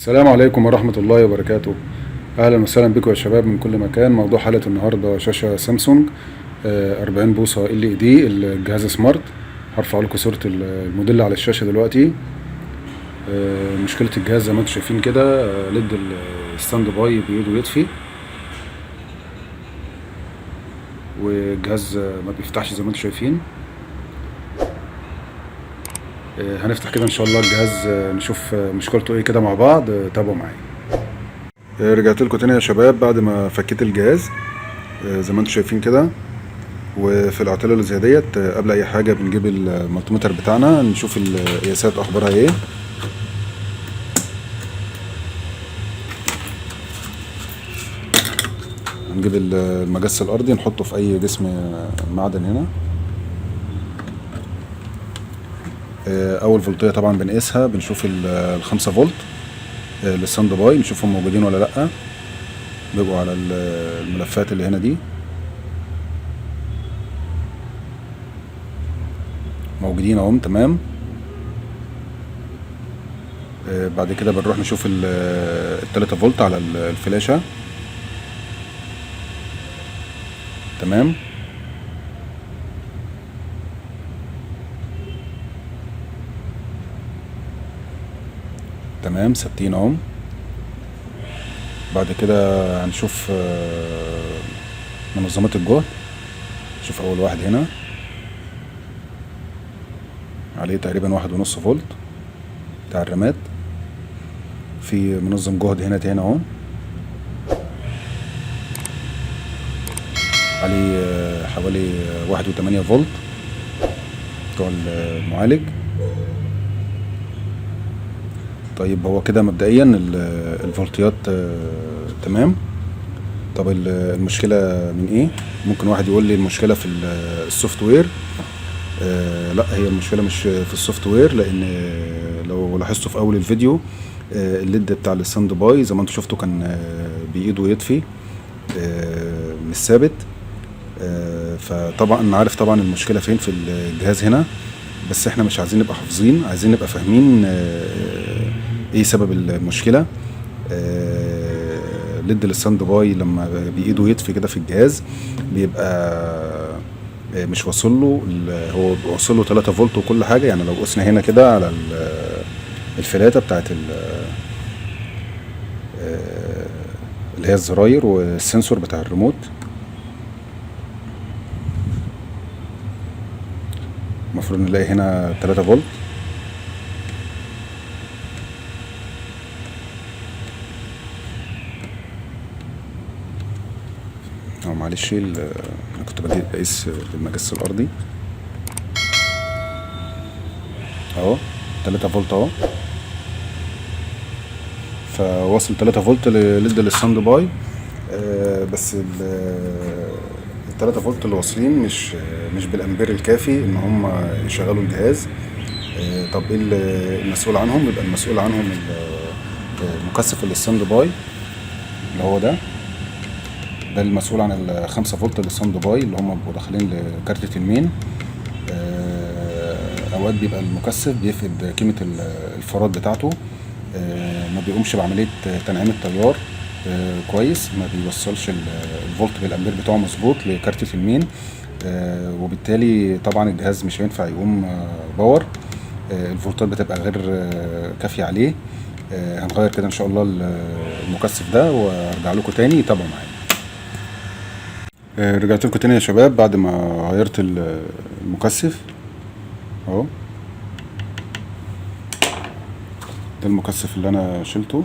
السلام عليكم ورحمة الله وبركاته. أهلا وسهلا بكم يا شباب من كل مكان. موضوع حلقة النهاردة شاشة سامسونج 40 بوصة LED، الجهاز سمارت. هرفع لكم صورة الموديل على الشاشة دلوقتي. مشكلة الجهاز زي ما انتم شايفين كده، ليد الستاند باي بإيده يطفي، والجهاز ما بيفتحش زي ما انتم شايفين. هنفتح كده ان شاء الله الجهاز، نشوف مشكلته ايه كده مع بعض. تابعوا معايا. رجعت لكم تاني يا شباب بعد ما فكيت الجهاز زي ما انتم شايفين كده. وفي الاعطال اللي زي ديت قبل اي حاجه بنجيب المالتيمتر بتاعنا نشوف القياسات اخبارها ايه. هنجيب المجس الارضي نحطه في اي جسم معدن هنا. اول فولتيه طبعا بنقيسها، بنشوف ال5 فولت للساند باي، نشوفهم موجودين ولا لا. بيبقوا على الملفات اللي هنا دي، موجودين اهم تمام. بعد كده بنروح نشوف ال3 فولت على الفلاشة تمام. تمام ثابتين اهم. بعد كده هنشوف منظمات الجهد. نشوف اول واحد هنا عليه تقريبا 1.5 فولت بتاع الرامات. في منظم جهد هنا تاني اهو عليه حوالي 1.8 فولت بتوع المعالج. طيب هو كده مبدئيا الفولتيات تمام. طب المشكلة من ايه؟ ممكن واحد يقول لي المشكلة في السوفت وير. لا، هي المشكلة مش في السوفت وير، لان لو لاحظتوا في اول الفيديو الليد بتاع الستاند باي زي ما انتم شفتوا كان بايده يطفي، مش ثابت. فطبعا انا عارف طبعا المشكلة فين في الجهاز هنا، بس احنا مش عايزين نبقى حافظين، عايزين نبقى فاهمين ايه سبب المشكلة. ليد الستاند باي لما بايده يطفي كده في الجهاز بيبقى مش واصل له، هو واصل له 3 فولت وكل حاجه. يعني لو قسنا هنا كده على الفلاته بتاعت اللي هي الزراير والسنسور بتاع الريموت، المفروض نلاقي هنا 3 فولت. معلش انا كنت بقيس بالمجس الارضي اهو 3 فولت اهو. فواصل 3 فولت لليد الستاند باي، بس ال3 فولت اللي واصلين مش بالامبير الكافي ان هم يشغلوا الجهاز. طب ايه المسؤول عنهم؟ يبقى المسؤول عنهم مكثف الستاند باي اللي هو ده المسؤول عن ال5 فولت للستاند باي اللي هم بيبقوا داخلين لكارتة المين. اوقات بيبقى المكثف بيفقد قيمة الفراد بتاعته، ما بيقومش بعملية تنعيم التيار كويس، ما بيوصلش الفولت بالامبير بتاعه مظبوط لكارتة المين. وبالتالي طبعا الجهاز مش هينفع يقوم باور، الفولتات بتبقى غير كافية عليه. هنغير كده ان شاء الله المكثف ده وارجع لكم تاني. تابعوا معايا. رجعت لكم تاني يا شباب بعد ما غيرت المكثف اهو. ده المكثف اللي انا شلته.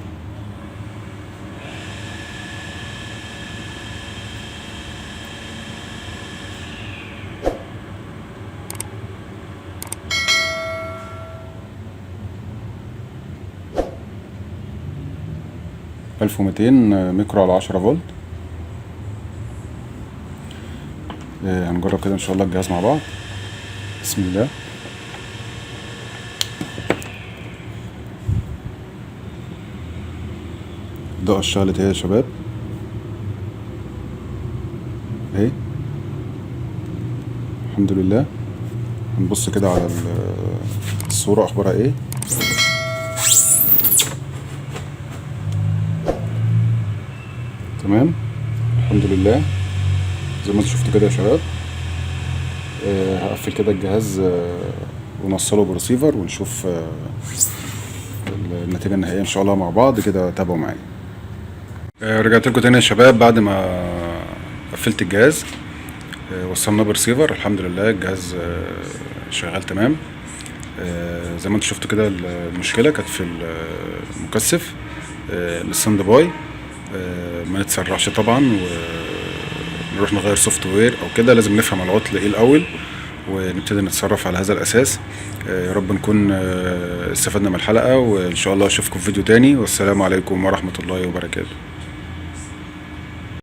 ألف ومتين ميكرو على 10 فولت. هنجرب كده ان شاء الله الجهاز مع بعض. بسم الله. الضوء اشتغلت اهي يا شباب اهي الحمد لله. هنبص كده على الصورة اخبارها ايه. تمام الحمد لله زي ما انتم شفتوا كده يا شباب. هقفل كده الجهاز ونوصله برسيفر ونشوف النتيجة النهائية ان شاء الله مع بعض كده. تابعوا معايا. رجعت لكم تاني يا شباب بعد ما قفلت الجهاز. وصلناه برسيفر الحمد لله. الجهاز شغال تمام. زي ما انتم شفتوا كده المشكلة كانت في المكثف الستاند باي. ما نتسرعش طبعا ونروح نغير سوفت وير او كده. لازم نفهم العطل ايه الاول ونبتدي نتصرف على هذا الاساس. يا رب نكون استفدنا من الحلقة، وان شاء الله اشوفكم في فيديو تاني، والسلام عليكم ورحمة الله وبركاته.